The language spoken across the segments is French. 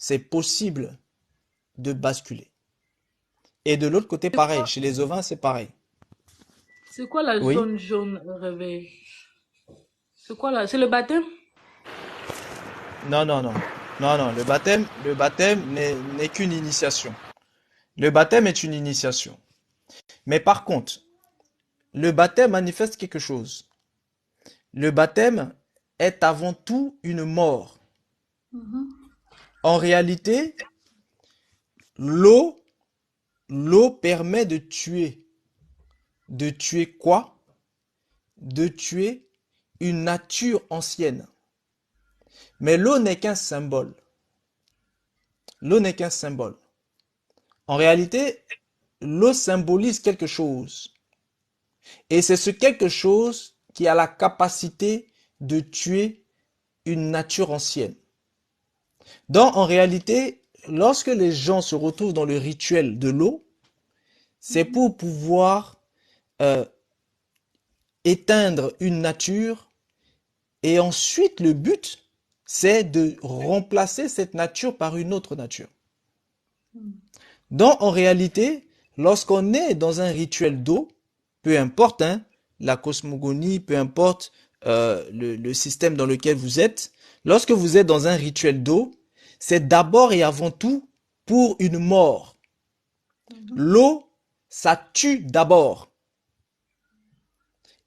c'est possible de basculer. Et de l'autre côté, pareil. Chez les ovins, c'est pareil. C'est quoi la Oui? zone jaune au réveil? C'est quoi là? C'est le baptême? Non, non, non. Non, non. Le baptême n'est qu'une initiation. Le baptême est une initiation. Mais par contre, le baptême manifeste quelque chose. Le baptême est avant tout une mort. En réalité, l'eau, l'eau permet de tuer. De tuer quoi? De tuer une nature ancienne. Mais l'eau n'est qu'un symbole. L'eau n'est qu'un symbole. En réalité, l'eau symbolise quelque chose. Et c'est ce quelque chose qui a la capacité de tuer une nature ancienne. Donc, en réalité, lorsque les gens se retrouvent dans le rituel de l'eau, c'est pour pouvoir euh, éteindre une nature. Et ensuite, le but, c'est de remplacer cette nature par une autre nature. Donc, en réalité, lorsqu'on est dans un rituel d'eau, peu importe hein, la cosmogonie, peu importe le système dans lequel vous êtes, lorsque vous êtes dans un rituel d'eau, c'est d'abord et avant tout pour une mort. L'eau, ça tue d'abord.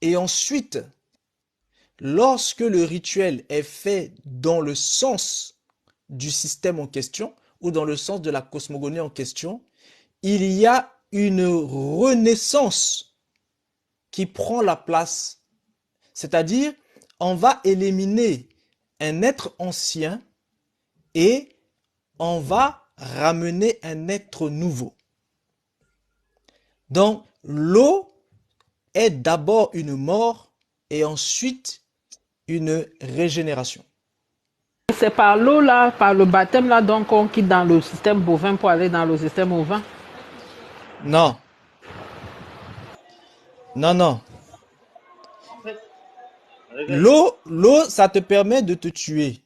Et ensuite, lorsque le rituel est fait dans le sens du système en question ou dans le sens de la cosmogonie en question, il y a une renaissance qui prend la place. C'est-à-dire, on va éliminer un être ancien et on va ramener un être nouveau. Donc, l'eau est d'abord une mort et ensuite une régénération. C'est par l'eau là, par le baptême là, donc on quitte dans le système bovin pour aller dans le système ovin. Non, non, non. L'eau, ça te permet de te tuer.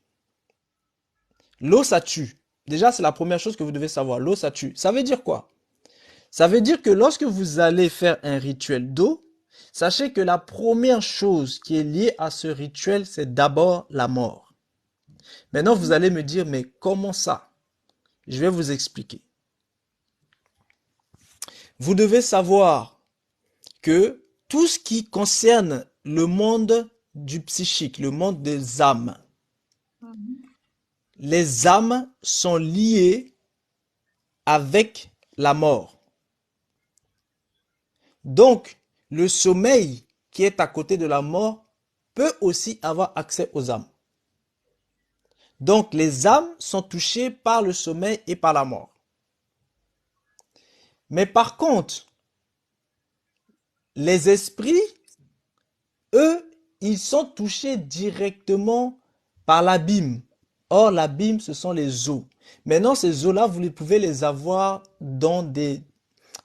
L'eau, ça tue. Déjà, c'est la première chose que vous devez savoir. L'eau, ça tue. Ça veut dire quoi? Ça veut dire que lorsque vous allez faire un rituel d'eau, sachez que la première chose qui est liée à ce rituel, c'est d'abord la mort. Maintenant, vous allez me dire, mais comment ça? Je vais vous expliquer. Vous devez savoir que tout ce qui concerne le monde du psychique, le monde des âmes, les âmes sont liées avec la mort. Donc, le sommeil qui est à côté de la mort peut aussi avoir accès aux âmes. Donc, les âmes sont touchées par le sommeil et par la mort. Mais par contre, les esprits, eux, ils sont touchés directement par l'abîme. Or, l'abîme, ce sont les eaux. Maintenant, ces eaux-là, vous pouvez les avoir dans des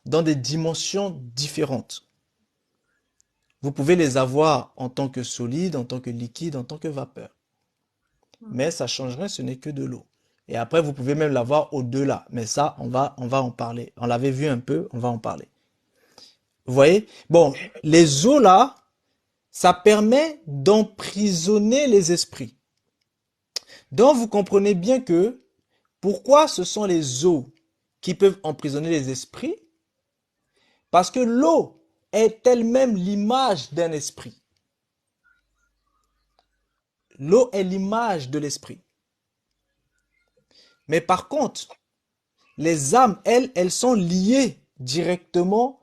dimensions différentes. Vous pouvez les avoir en tant que solide, en tant que liquide, en tant que vapeur. Mais ça changerait, ce n'est que de l'eau. Et après, vous pouvez même l'avoir au-delà. Mais ça, on va en parler. On l'avait vu un peu, on va en parler. Vous voyez? Bon, les eaux là, ça permet d'emprisonner les esprits. Donc, vous comprenez bien que pourquoi ce sont les eaux qui peuvent emprisonner les esprits? Parce que l'eau est elle-même l'image d'un esprit. L'eau est l'image de l'esprit. Mais par contre, les âmes, elles sont liées directement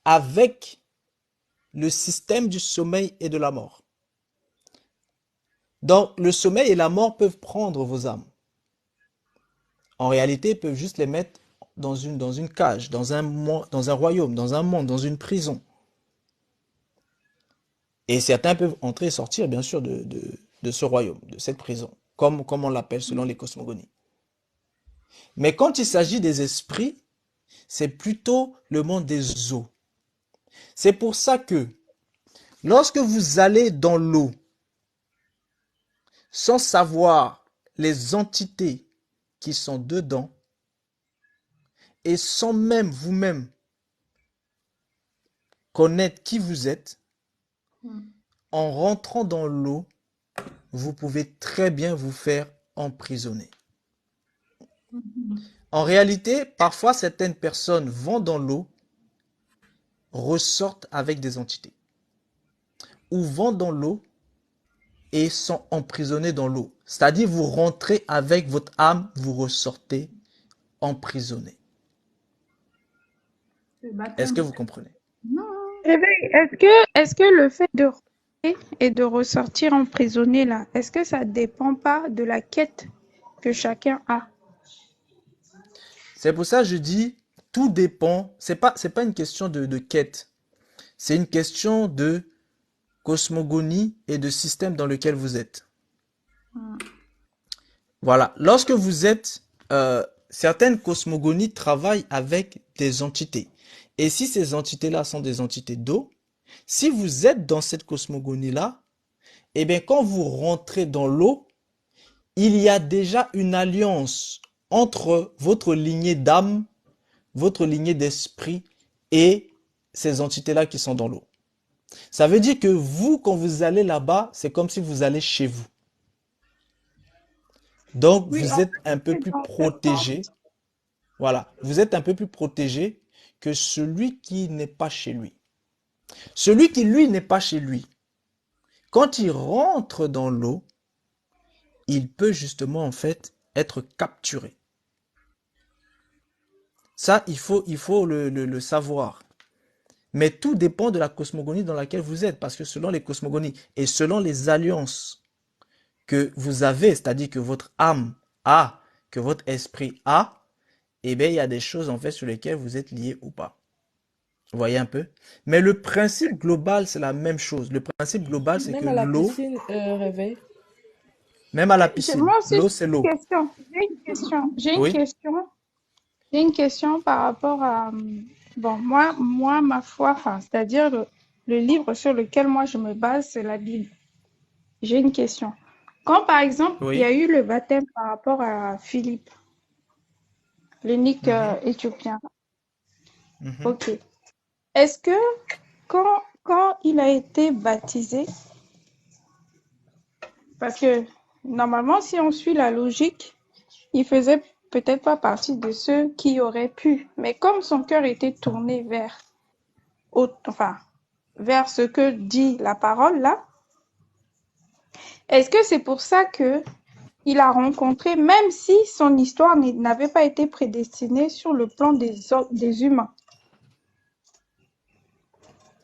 avec le système du sommeil et de la mort. Donc, le sommeil et la mort peuvent prendre vos âmes. En réalité, ils peuvent juste les mettre dans une cage, dans un royaume, dans un monde, dans une prison. Et certains peuvent entrer et sortir, bien sûr, de ce royaume, de cette prison, comme on l'appelle selon les cosmogonies. Mais quand il s'agit des esprits, c'est plutôt le monde des eaux. C'est pour ça que lorsque vous allez dans l'eau, sans savoir les entités qui sont dedans et sans même vous-même connaître qui vous êtes, Mhm. en rentrant dans l'eau, vous pouvez très bien vous faire emprisonner. Mhm. En réalité, parfois certaines personnes vont dans l'eau, ressortent avec des entités, ou vont dans l'eau et sont emprisonnés dans l'eau. C'est-à-dire vous rentrez avec votre âme, vous ressortez emprisonné. Le Est-ce que baptême. vous comprenez? Non. Réveil, est-ce que le fait de rentrer et de ressortir emprisonné là, est-ce que ça dépend pas de la quête que chacun a? C'est pour ça que je dis, tout dépend. C'est pas une question de quête. C'est une question de cosmogonie et de système dans lequel vous êtes. Mhm. Voilà. Lorsque vous êtes, certaines cosmogonies travaillent avec des entités. Et si ces entités-là sont des entités d'eau, si vous êtes dans cette cosmogonie-là, eh bien, quand vous rentrez dans l'eau, il y a déjà une alliance entre votre lignée d'âme, votre lignée d'esprit et ces entités-là qui sont dans l'eau. Ça veut dire que vous, quand vous allez là-bas, c'est comme si vous allez chez vous. Donc, Oui, vous en êtes un peu fait, plus dans ce protégé. sens. Voilà, vous êtes un peu plus protégé que celui qui n'est pas chez lui. Celui qui, lui, n'est pas chez lui, quand il rentre dans l'eau, il peut justement, en fait, être capturé. Ça, il faut le savoir. Mais tout dépend de la cosmogonie dans laquelle vous êtes, parce que selon les cosmogonies et selon les alliances que vous avez, c'est-à-dire que votre âme a, que votre esprit a, eh bien, il y a des choses, en fait, sur lesquelles vous êtes lié ou pas. Vous voyez un peu? Mais le principe global, c'est la même chose. Le principe global, c'est que Même à la l'eau, piscine, réveil. même à la Moi piscine, aussi, l'eau, c'est j'ai l'eau. une question. J'ai une question. J'ai une Oui? question. J'ai une question par rapport à, bon, ma foi, enfin, c'est-à-dire le livre sur lequel moi je me base, c'est la Bible. J'ai une question. Quand, par exemple, il y Oui? a eu le baptême par rapport à Philippe, l'unique Mhm, éthiopien, mhm. ok. Est-ce que quand il a été baptisé, parce que normalement, si on suit la logique, il faisait peut-être pas partie de ceux qui auraient pu, mais comme son cœur était tourné vers, enfin, vers ce que dit la parole là, est-ce que c'est pour ça que il a rencontré, même si son histoire n'avait pas été prédestinée sur le plan des humains?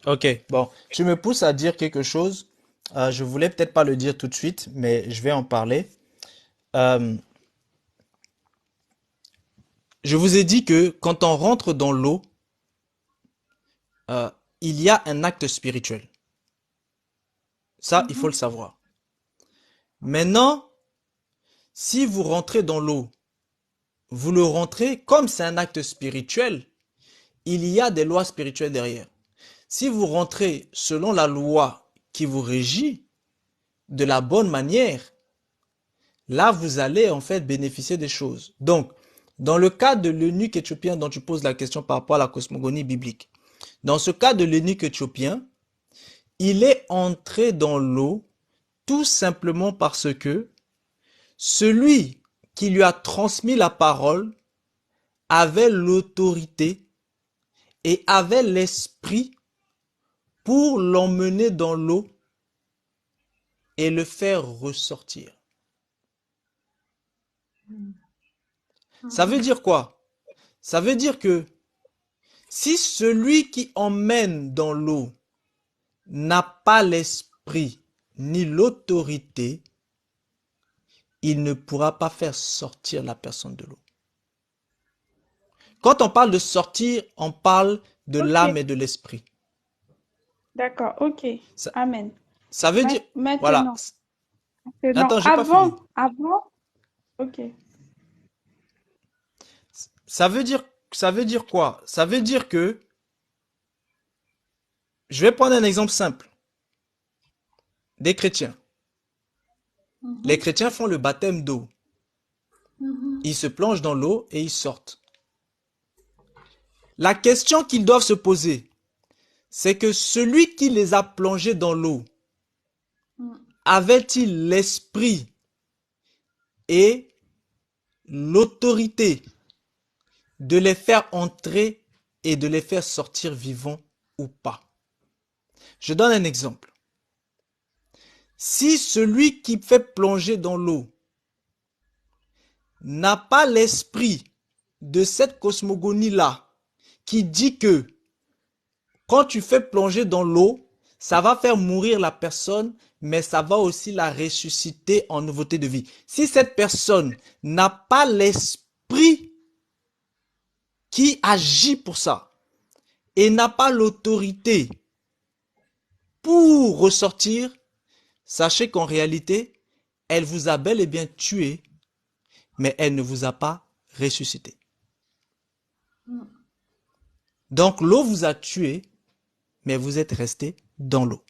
Ok, bon, tu me pousses à dire quelque chose. Je voulais peut-être pas le dire tout de suite, mais je vais en parler. Euh, je vous ai dit que quand on rentre dans l'eau, euh, il y a un acte spirituel. Ça, il faut le Mhm. savoir. Maintenant, si vous rentrez dans l'eau, vous le rentrez comme c'est un acte spirituel, il y a des lois spirituelles derrière. Si vous rentrez selon la loi qui vous régit de la bonne manière, là, vous allez en fait bénéficier des choses. Donc, dans le cas de l'eunuque éthiopien dont tu poses la question par rapport à la cosmogonie biblique, dans ce cas de l'eunuque éthiopien, il est entré dans l'eau tout simplement parce que celui qui lui a transmis la parole avait l'autorité et avait l'esprit pour l'emmener dans l'eau et le faire ressortir. Ça veut Mhm. dire quoi? Ça veut dire que si celui qui emmène dans l'eau n'a pas l'esprit ni l'autorité, il ne pourra pas faire sortir la personne de l'eau. Quand on parle de sortir, on parle de l'âme Ok, et de l'esprit. d'accord, ok. Ça, Amen. ça veut dire, voilà. Maintenant, maintenant, Attends, j'ai pas fini. ok. Ça veut dire, ça veut dire quoi? Ça veut dire que, je vais prendre un exemple simple. Des chrétiens. Les Mhm. chrétiens font le baptême d'eau. Mhm. Ils se plongent dans l'eau et ils sortent. La question qu'ils doivent se poser, c'est que celui qui les a plongés dans l'eau, Mhm. avait-il l'esprit et l'autorité de les faire entrer et de les faire sortir vivants ou pas? Je donne un exemple. Si celui qui fait plonger dans l'eau n'a pas l'esprit de cette cosmogonie-là, qui dit que quand tu fais plonger dans l'eau, ça va faire mourir la personne, mais ça va aussi la ressusciter en nouveauté de vie. Si cette personne n'a pas l'esprit qui agit pour ça et n'a pas l'autorité pour ressortir, sachez qu'en réalité, elle vous a bel et bien tué, mais elle ne vous a pas ressuscité. Mhm. Donc l'eau vous a tué, mais vous êtes resté dans l'eau.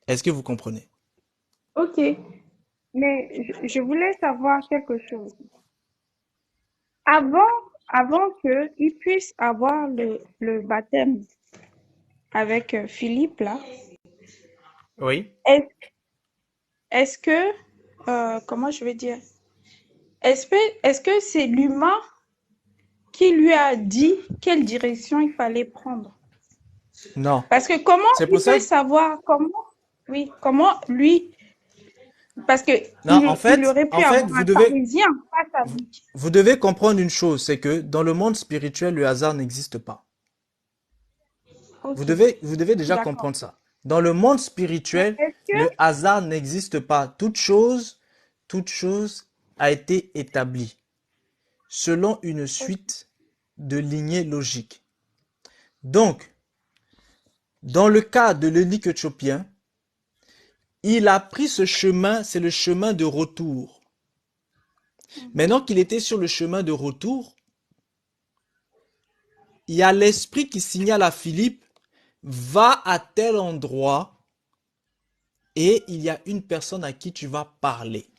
Est-ce que vous comprenez? Ok, mais je voulais savoir quelque chose. Avant, avant qu'il puisse avoir le baptême avec Philippe, là, Oui. est, est-ce que, comment je vais dire, est-ce que c'est l'humain qui lui a dit quelle direction il fallait prendre? Non. Parce que comment C'est pour il ça peut que... savoir, oui, comment lui, parce que Non, il aurait pu avoir vous un devez, pharisien face à lui. vous devez comprendre une chose, c'est que dans le monde spirituel, le hasard n'existe pas. Ok, Vous devez déjà d'accord. comprendre ça. Dans le monde Mais spirituel, est-ce le que, hasard n'existe pas. Toute chose a été établie selon une suite de lignées logiques. Donc, dans le cas de l'eunuque éthiopien, il a pris ce chemin, c'est le chemin de retour. Maintenant qu'il était sur le chemin de retour, il y a l'esprit qui signale à Philippe, va à tel endroit et il y a une personne à qui tu vas parler.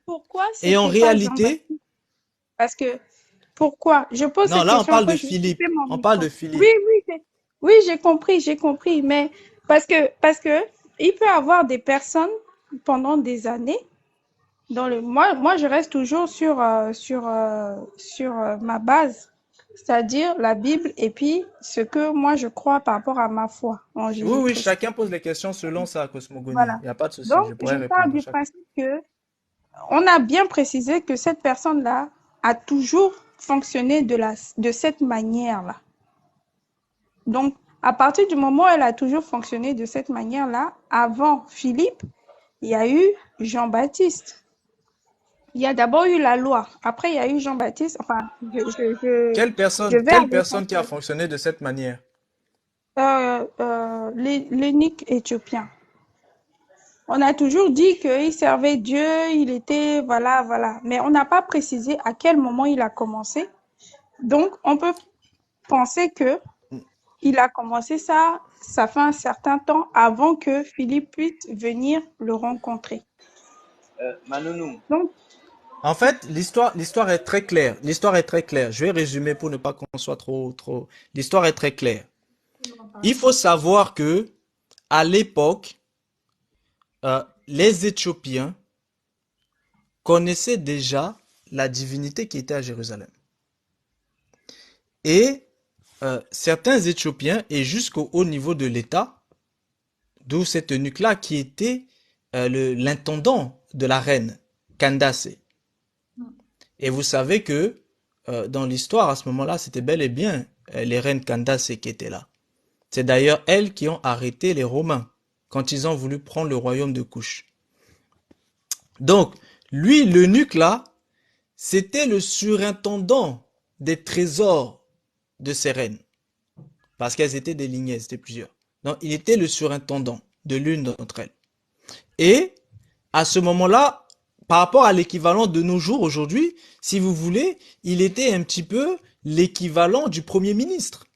pourquoi Et en c'était pas réalité, Jean-Baptiste? Parce que, pourquoi? Je pose non, cette là on question, parle après de je vais Philippe, couper mon on parle micro. de Oui, Philippe. oui, oui, j'ai compris, mais parce que il peut y avoir des personnes pendant des années moi, je reste toujours sur ma base, c'est-à-dire la Bible et puis ce que moi je crois par rapport à ma foi en Oui, oui, Jésus-Christ. chacun pose les questions selon sa cosmogonie. Voilà. Il n'y a pas de souci, Donc, je je pourrais pars répondre à du chacun. principe que on a bien précisé que cette personne-là a toujours fonctionné de cette manière-là. Donc, à partir du moment où elle a toujours fonctionné de cette manière-là, avant Philippe, il y a eu Jean-Baptiste. Il y a d'abord eu la loi. Après, il y a eu Jean-Baptiste. Enfin, je vais Quelle à personne qui a l'essentiel. fonctionné de cette manière? L'eunuque éthiopien. On a toujours dit qu'il servait Dieu, il était, voilà, voilà. Mais on n'a pas précisé à quel moment il a commencé. Donc, on peut penser que il a commencé ça, ça fait un certain temps avant que Philippe puisse venir le rencontrer. Donc, En fait, l'histoire est très claire. L'histoire est très claire. Je vais résumer pour ne pas qu'on soit trop. L'histoire est très claire. Il faut savoir que, à l'époque, les Éthiopiens connaissaient déjà la divinité qui était à Jérusalem. Et certains Éthiopiens, et jusqu'au haut niveau de l'État, d'où cet eunuque-là qui était l'intendant de la reine Candace. Et vous savez que dans l'histoire, à ce moment-là, c'était bel et bien les reines Candace qui étaient là. C'est d'ailleurs elles qui ont arrêté les Romains quand ils ont voulu prendre le royaume de Couche. Donc, lui, l'eunuque là, c'était le surintendant des trésors de ces reines. Parce qu'elles étaient des lignées, c'était plusieurs. Donc, il était le surintendant de l'une d'entre elles. Et à ce moment-là, par rapport à l'équivalent de nos jours aujourd'hui, si vous voulez, il était un petit peu l'équivalent du Premier ministre,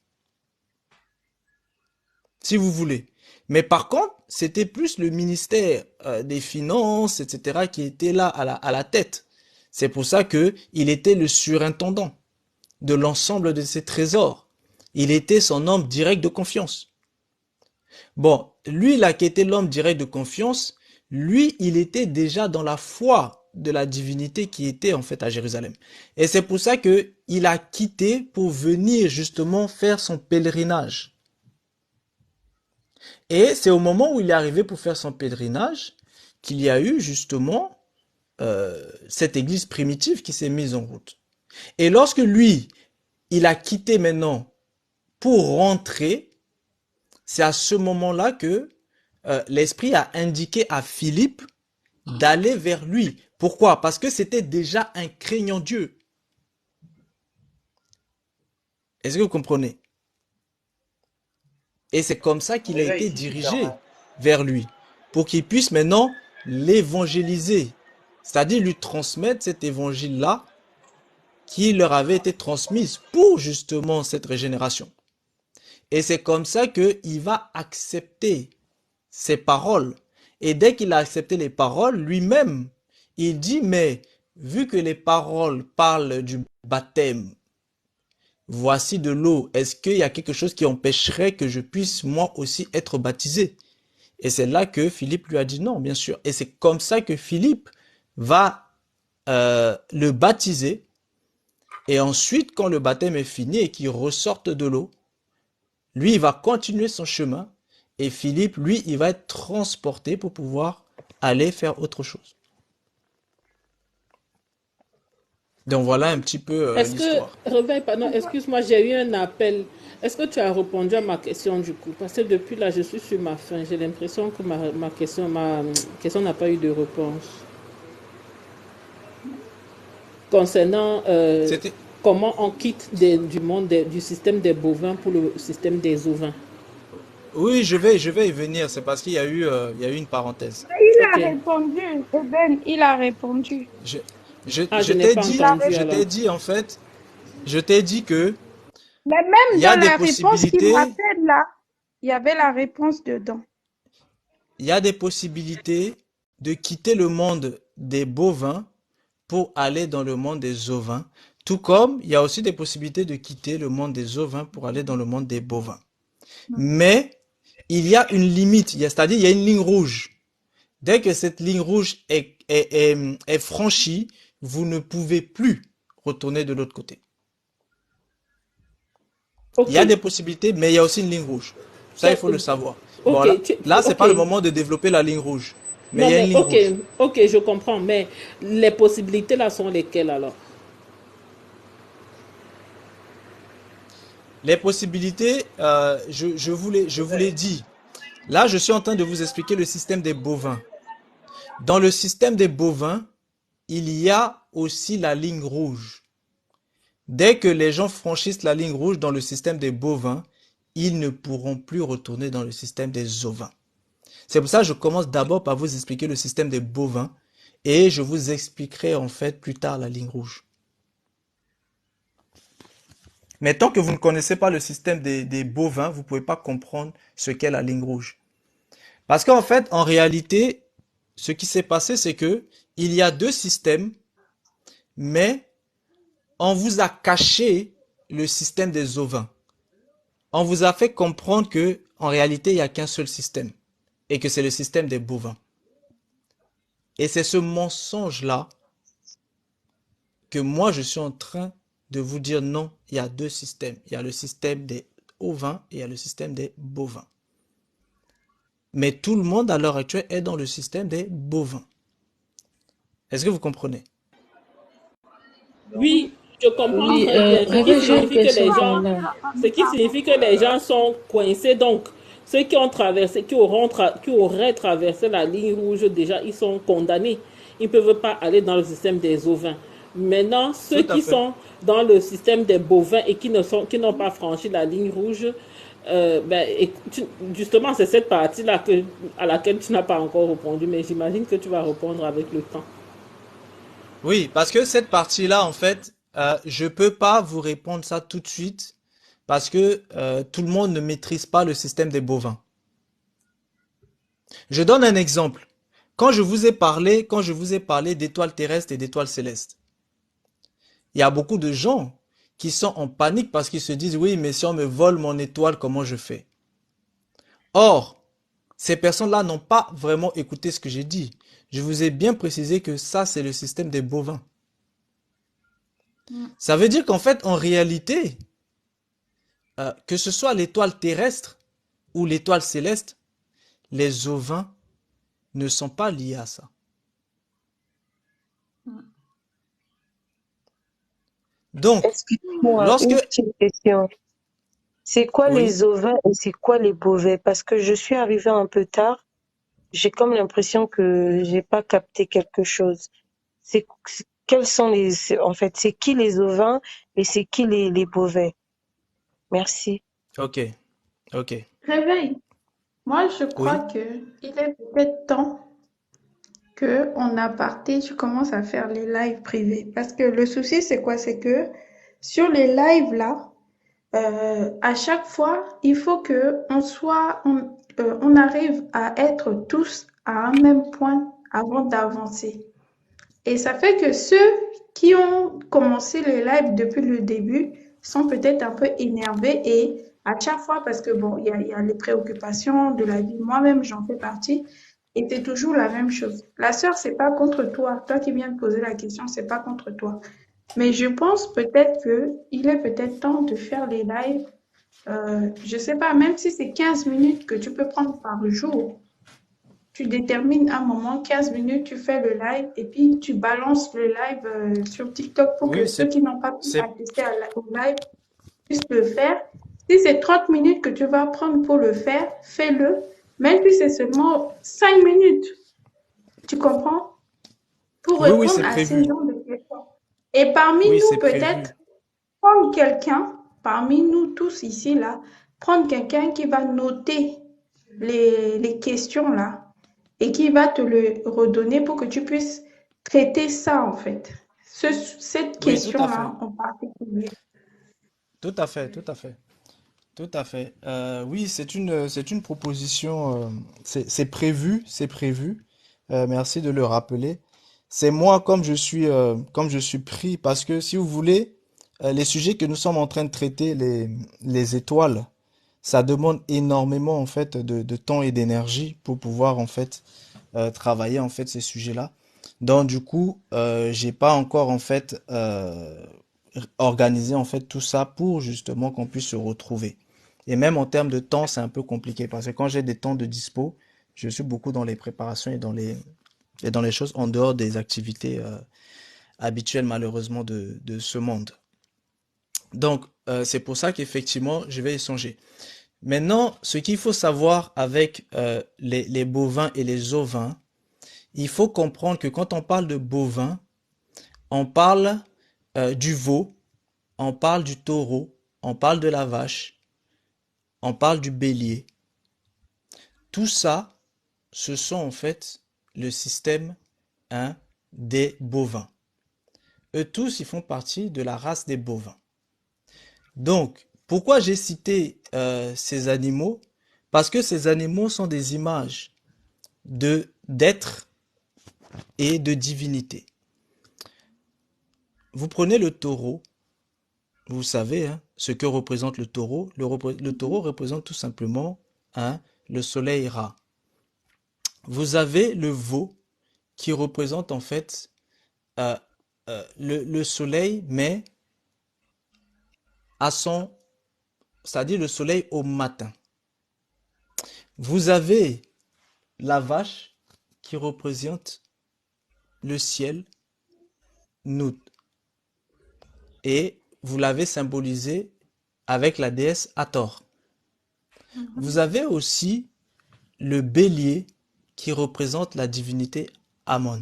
si vous voulez. Mais par contre, c'était plus le ministère des Finances, etc., qui était là à la tête. C'est pour ça que il était le surintendant de l'ensemble de ses trésors. Il était son homme direct de confiance. Bon, lui là qui était l'homme direct de confiance, lui, il était déjà dans la foi de la divinité qui était en fait à Jérusalem. Et c'est pour ça que il a quitté pour venir justement faire son pèlerinage. Et c'est au moment où il est arrivé pour faire son pèlerinage qu'il y a eu justement cette église primitive qui s'est mise en route. Et lorsque lui, il a quitté maintenant pour rentrer, c'est à ce moment-là que l'Esprit a indiqué à Philippe d'aller vers lui. Pourquoi? Parce que c'était déjà un craignant Dieu. Est-ce que vous comprenez? Et c'est comme ça qu'il a Oui, oui, été c'est dirigé super. vers lui, pour qu'il puisse maintenant l'évangéliser, c'est-à-dire lui transmettre cet évangile-là qui leur avait été transmise pour justement cette régénération. Et c'est comme ça qu'il va accepter ces paroles. Et dès qu'il a accepté les paroles, lui-même, il dit, mais vu que les paroles parlent du baptême, voici de l'eau, est-ce qu'il y a quelque chose qui empêcherait que je puisse moi aussi être baptisé? Et c'est là que Philippe lui a dit non, bien sûr. Et c'est comme ça que Philippe va le baptiser. Et ensuite, quand le baptême est fini et qu'il ressorte de l'eau, lui, il va continuer son chemin. Et Philippe, lui, il va être transporté pour pouvoir aller faire autre chose. Donc voilà un petit peu Est-ce que, l'histoire. Réveil, pardon, excuse-moi, j'ai eu un appel. Est-ce que tu as répondu à ma question du coup? Parce que depuis là, je suis sur ma faim. J'ai l'impression que ma question n'a pas eu de réponse. Concernant C'était... comment on quitte du monde du système des bovins pour le système des ovins. Oui, je vais y venir. C'est parce qu'il y a eu une parenthèse. Il Ok. a répondu, Eben, il a répondu. Je, Ah, je n'ai pas Il a entendu je répondu. alors. t'ai dit en fait, je t'ai dit que Mais il même y a dans des la réponse qu'il possibilités, m'appelle là, il y avait la réponse dedans. il y a des possibilités de quitter le monde des bovins pour aller dans le monde des ovins, tout comme il y a aussi des possibilités de quitter le monde des ovins pour aller dans le monde des bovins. Mais il y a une limite, c'est-à-dire il y a une ligne rouge. Dès que cette ligne rouge est franchie, vous ne pouvez plus retourner de l'autre côté. Il Ok. y a des possibilités, mais il y a aussi une ligne rouge. Ça, il Quel- faut le savoir. Bon, Ok. là, c'est Ok. pas le moment de développer la ligne rouge, mais Non, il y a une mais ligne ok. rouge. Ok, je comprends. Mais les possibilités là sont lesquelles alors? Les possibilités, je vous l'ai dit. Là, je suis en train de vous expliquer le système des bovins. Dans le système des bovins, il y a aussi la ligne rouge. Dès que les gens franchissent la ligne rouge dans le système des bovins, ils ne pourront plus retourner dans le système des ovins. C'est pour ça que je commence d'abord par vous expliquer le système des bovins et je vous expliquerai en fait plus tard la ligne rouge. Mais tant que vous ne connaissez pas le système des bovins, vous ne pouvez pas comprendre ce qu'est la ligne rouge. Parce qu'en fait, en réalité, ce qui s'est passé, c'est que il y a deux systèmes, mais on vous a caché le système des ovins. On vous a fait comprendre que, en réalité, il n'y a qu'un seul système et que c'est le système des bovins. Et c'est ce mensonge-là que moi, je suis en train de vous dire non, il y a deux systèmes. Il y a le système des ovins et il y a le système des bovins. Mais tout le monde à l'heure actuelle est dans le système des bovins. Est-ce que vous comprenez? Oui, je comprends Oui, très bien. Réveil, j'ai une question là. Ce qui signifie que les gens sont coincés. Donc, ceux qui ont traversé, qui auraient traversé la ligne rouge déjà, ils sont condamnés. Ils ne peuvent pas aller dans le système des ovins. Maintenant, ceux Tout à qui fait. sont dans le système des bovins et qui n'ont pas franchi la ligne rouge, justement, c'est cette partie-là à laquelle tu n'as pas encore répondu, mais j'imagine que tu vas répondre avec le temps. Oui, parce que cette partie-là, en fait, je peux pas vous répondre ça tout de suite parce que tout le monde ne maîtrise pas le système des bovins. Je donne un exemple. Quand je vous ai parlé d'étoiles terrestres et d'étoiles célestes, il y a beaucoup de gens qui sont en panique parce qu'ils se disent, oui, mais si on me vole mon étoile, comment je fais? Or, ces personnes-là n'ont pas vraiment écouté ce que j'ai dit. Je vous ai bien précisé que ça, c'est le système des bovins. Mm. Ça veut dire qu'en fait, en réalité, que ce soit l'étoile terrestre ou l'étoile céleste, les ovins ne sont pas liés à ça. Donc, Excuse-moi, lorsque... une petite question. C'est quoi Oui, les ovins et c'est quoi les bovins? Parce que je suis arrivée un peu tard. J'ai comme l'impression que j'ai pas capté quelque chose. Quels sont en fait, c'est qui les ovins et c'est qui les bovins? Merci. ok, ok, Réveille. Moi, je crois oui, que il est peut-être temps que en aparté, tu commences à faire les lives privés. Parce que le souci, c'est quoi? C'est que sur les lives là, à chaque fois, il faut que on arrive à être tous à un même point avant d'avancer. Et ça fait que ceux qui ont commencé les lives depuis le début sont peut-être un peu énervés et à chaque fois, parce que bon, il y a les préoccupations de la vie, moi-même j'en fais partie, et c'est toujours la même chose. La sœur, c'est pas contre toi. Toi qui viens de poser la question, c'est pas contre toi. Mais je pense peut-être que il est peut-être temps de faire les lives, je sais pas, même si c'est 15 minutes que tu peux prendre par jour, tu détermines un moment, 15 minutes, tu fais le live et puis tu balances le live sur TikTok pour que oui, ceux qui n'ont pas pu c'est, assister au live puissent le faire. Si c'est 30 minutes que tu vas prendre pour le faire, fais-le. Même si c'est seulement 5 minutes, tu comprends? Pour oui, oui, répondre c'est à ces prévu. gens de questions. Et parmi Oui, nous, c'est peut-être, prévu. prendre quelqu'un, parmi nous tous ici, là, prendre quelqu'un qui va noter les questions, là, et qui va te le redonner pour que tu puisses traiter ça, en fait. Cette Oui, tout à fait. question-là en particulier. Tout à fait, tout à fait. Tout à fait. Oui, c'est une proposition, c'est prévu, c'est prévu. Merci de le rappeler. C'est moi comme je suis pris parce que si vous voulez, les sujets que nous sommes en train de traiter, les étoiles, ça demande énormément en fait de temps et d'énergie pour pouvoir en fait travailler en fait ces sujets-là. Donc du coup, j'ai pas encore en fait organisé en fait tout ça pour justement qu'on puisse se retrouver. Et même en termes de temps, c'est un peu compliqué parce que quand j'ai des temps de dispo, je suis beaucoup dans les préparations et dans les choses en dehors des activités habituelles malheureusement de ce monde. Donc, c'est pour ça qu'effectivement, je vais y songer. Maintenant, ce qu'il faut savoir avec les bovins et les ovins, il faut comprendre que quand on parle de bovins, on parle du veau, on parle du taureau, on parle de la vache, on parle du bélier. Tout ça, ce sont en fait le système hein, des bovins. Eux tous, ils font partie de la race des bovins. Donc, pourquoi j'ai cité ces animaux? Parce que ces animaux sont des images d'êtres et de divinités. Vous prenez le taureau, vous savez hein, ce que représente le taureau. Le taureau représente tout simplement hein, le soleil Ra. Vous avez le veau qui représente en fait euh, le soleil, mais à son, c'est-à-dire le soleil au matin. Vous avez la vache qui représente le ciel, Nout, et vous l'avez symbolisé avec la déesse Hathor. Vous Mhm. avez aussi le bélier qui représente la divinité Amon.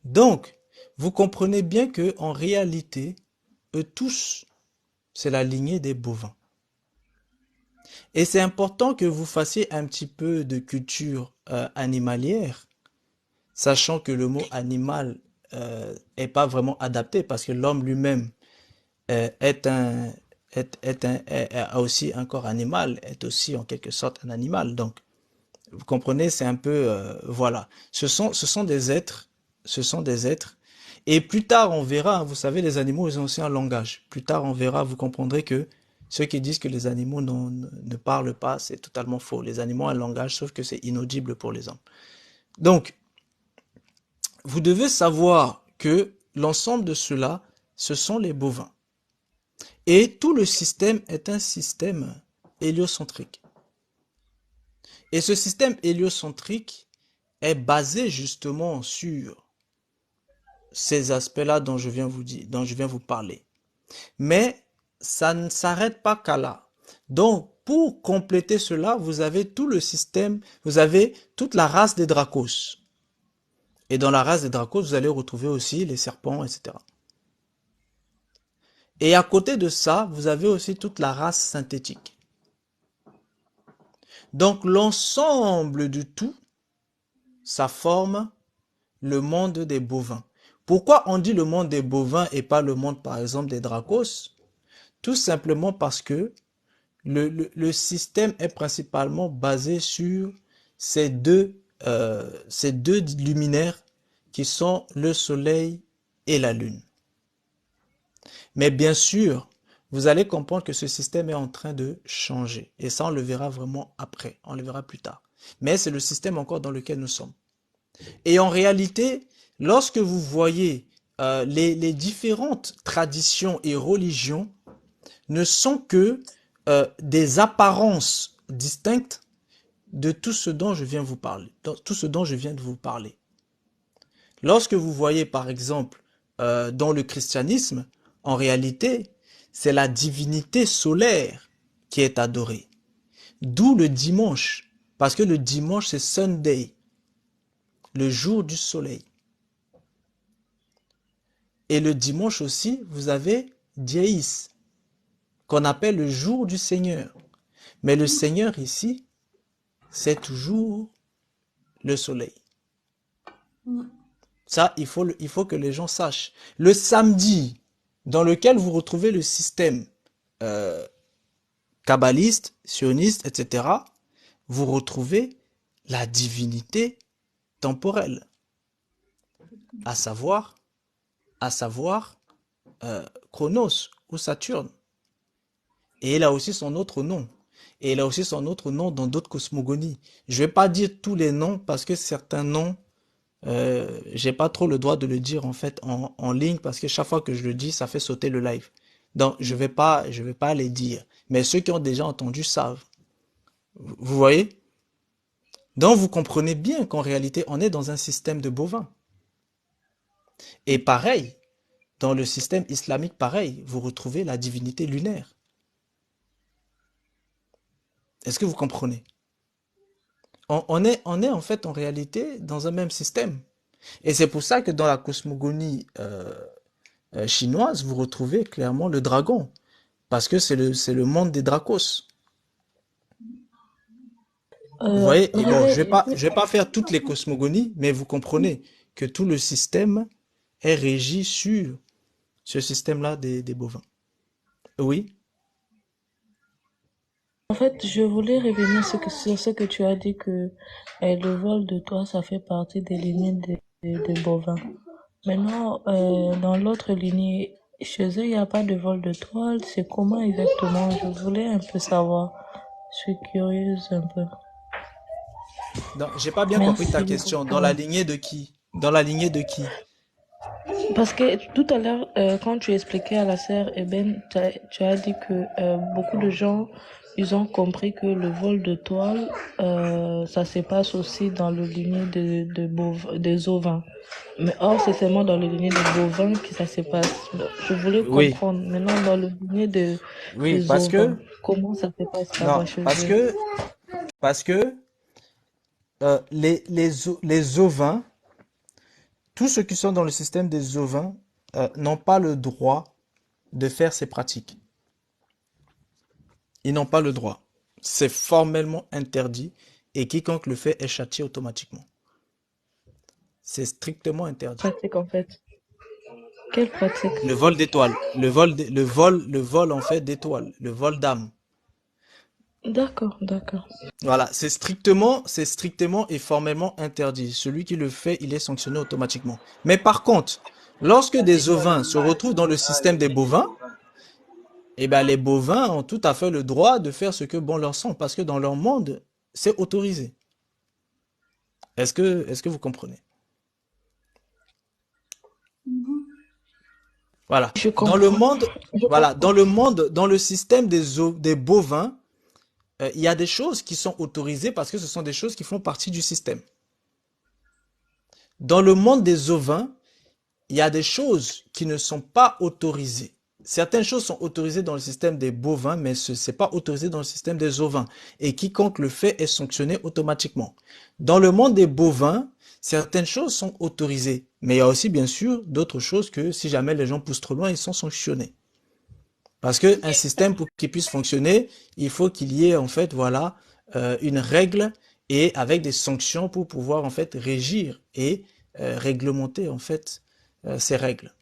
Donc, vous comprenez bien que en réalité, eux tous, c'est la lignée des bovins. Et c'est important que vous fassiez un petit peu de culture animalière, sachant que le mot animal est pas vraiment adapté parce que l'homme lui-même est un a aussi un corps animal, est aussi en quelque sorte un animal. Donc, Vous comprenez, c'est un peu, voilà. Ce sont des êtres, ce sont des êtres. Et plus tard, on verra, hein, vous savez, les animaux, ils ont aussi un langage. Plus tard, on verra, vous comprendrez que ceux qui disent que les animaux ne parlent pas, c'est totalement faux. Les animaux ont un langage, sauf que c'est inaudible pour les hommes. Donc, vous devez savoir que l'ensemble de cela, ce sont les bovins. Et tout le système est un système héliocentrique. Et ce système héliocentrique est basé justement sur ces aspects-là dont je viens dont je viens vous parler. Mais ça ne s'arrête pas qu'à là. Donc, pour compléter cela, vous avez tout le système, vous avez toute la race des Dracos. Et dans la race des Dracos, vous allez retrouver aussi les serpents, etc. Et à côté de ça, vous avez aussi toute la race synthétique. Donc, l'ensemble du tout, ça forme le monde des bovins. Pourquoi on dit le monde des bovins et pas le monde, par exemple, des Dracos? Tout simplement parce que le système est principalement basé sur ces deux luminaires qui sont le Soleil et la Lune. Mais bien sûr, vous allez comprendre que ce système est en train de changer. Et ça, on le verra vraiment après, on le verra plus tard. Mais c'est le système encore dans lequel nous sommes. Et en réalité, lorsque vous voyez les différentes traditions et religions ne sont que des apparences distinctes de tout ce dont je viens vous parler, tout ce dont je viens de vous parler. Lorsque vous voyez par exemple dans le christianisme, en réalité, c'est la divinité solaire qui est adorée. D'où le dimanche, parce que le dimanche c'est Sunday, le jour du soleil. Et le dimanche aussi, vous avez Dies, qu'on appelle le jour du Seigneur. Mais le Seigneur ici, c'est toujours le soleil. Ça, il faut que les gens sachent. Le samedi, dans lequel vous retrouvez le système kabbaliste, sioniste, etc., vous retrouvez la divinité temporelle, à savoir Chronos ou Saturne. Et il a aussi son autre nom. Et il a aussi son autre nom dans d'autres cosmogonies. Je ne vais pas dire tous les noms parce que certains noms, j'ai pas trop le droit de le dire en fait en ligne parce que chaque fois que je le dis, ça fait sauter le live. Donc je vais pas les dire. Mais ceux qui ont déjà entendu savent. Vous voyez? Donc vous comprenez bien qu'en réalité, on est dans un système de bovins. Et pareil, dans le système islamique, pareil, vous retrouvez la divinité lunaire. Est-ce que vous comprenez? On est en fait en réalité dans un même système. Et c'est pour ça que dans la cosmogonie chinoise, vous retrouvez clairement le dragon. Parce que c'est le monde des dracos. Vous voyez? Et bon, je vais pas faire toutes les cosmogonies, mais vous comprenez que tout le système est régi sur ce système-là des bovins. Oui? En fait, je voulais revenir sur ce que tu as dit que le vol de toit, ça fait partie des lignées des bovins. Maintenant, dans l'autre lignée, chez eux, il n'y a pas de vol de toile. C'est comment exactement? Je voulais un peu savoir. Je suis curieuse un peu. Non, j'ai pas bien compris ta Merci beaucoup. question. Dans la lignée de qui? Dans la lignée de qui? Parce que tout à l'heure, quand tu expliquais à la sœur Eben, tu as dit que beaucoup de gens, ils ont compris que le vol de toile, ça se passe aussi dans le lignée des ovins. Mais or, c'est seulement dans le lignée des bovins que ça se passe. Je voulais Oui, comprendre. Maintenant, dans le lignée oui, des ovins, comment ça se passe non, là-bas chez eux? parce que les ovins, tous ceux qui sont dans le système des ovins n'ont pas le droit de faire ces pratiques. Ils n'ont pas le droit. C'est formellement interdit et quiconque le fait est châtié automatiquement. C'est strictement interdit. Pratique, en fait. Quelle pratique? Le vol d'étoiles, le vol en fait d'étoiles, le vol d'âme. D'accord, d'accord. Voilà, c'est strictement et formellement interdit. Celui qui le fait, il est sanctionné automatiquement. Mais par contre, lorsque des ovins se retrouvent dans le système des bovins, eh ben, les bovins ont tout à fait le droit de faire ce que bon leur semble, parce que dans leur monde, c'est autorisé. Est-ce que vous comprenez? Voilà. Je Dans le comprends. monde, voilà, dans le système des bovins, il y a des choses qui sont autorisées parce que ce sont des choses qui font partie du système. Dans le monde des ovins, il y a des choses qui ne sont pas autorisées. Certaines choses sont autorisées dans le système des bovins, mais ce n'est pas autorisé dans le système des ovins. Et quiconque le fait est sanctionné automatiquement. Dans le monde des bovins, certaines choses sont autorisées. Mais il y a aussi, bien sûr, d'autres choses que si jamais les gens poussent trop loin, ils sont sanctionnés. Parce qu'un système, pour qu'il puisse fonctionner, il faut qu'il y ait, en fait, voilà, une règle et avec des sanctions pour pouvoir, en fait, régir et réglementer, en fait, ces règles.